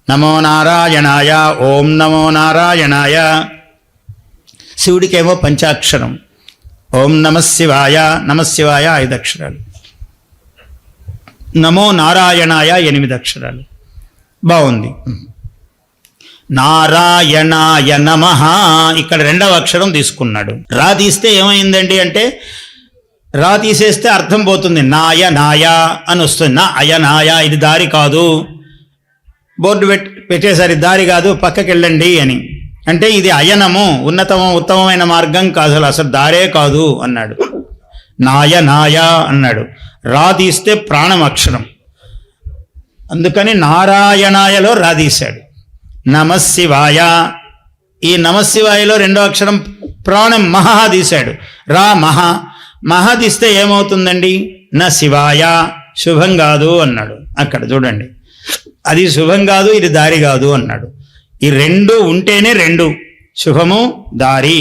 నమో నారాయణాయ, ఓం నమో నారాయణాయ. శివుడికేమో పంచాక్షరం, ఓం నమశివాయ, నమశివాయ 5 అక్షరాలు, నమో నారాయణాయ 8 అక్షరాలు. బాగుంది. నారాయణాయ నమః, ఇక్కడ 2వ అక్షరం తీసుకున్నాడు. రా తీస్తే ఏమైందండి అంటే, రా తీసేస్తే అర్థం పోతుంది. నాయ నాయ అని వస్తుంది. నా అయనాయ, ఇది దారి కాదు. బోర్డు పెట్టేసరి దారి కాదు, పక్కకి వెళ్ళండి అని. అంటే ఇది అయనము, ఉత్తమమైన మార్గం కాదు, అసలు దారే కాదు అన్నాడు. నాయ నాయ అన్నాడు. రా తీస్తే ప్రాణం అక్షరం, అందుకని నారాయణాయలో రా తీశాడు. నమశివాయ, ఈ నమశివాయలో 2వ అక్షరం ప్రాణం మహా తీశాడు. రా మహా, మహా తీస్తే ఏమవుతుందండి? నా శివాయ, శుభం కాదు అన్నాడు. అక్కడ చూడండి, అది శుభం కాదు, ఇది దారి కాదు అన్నాడు. ఈ 2 ఉంటేనే 2 శుభము దారి.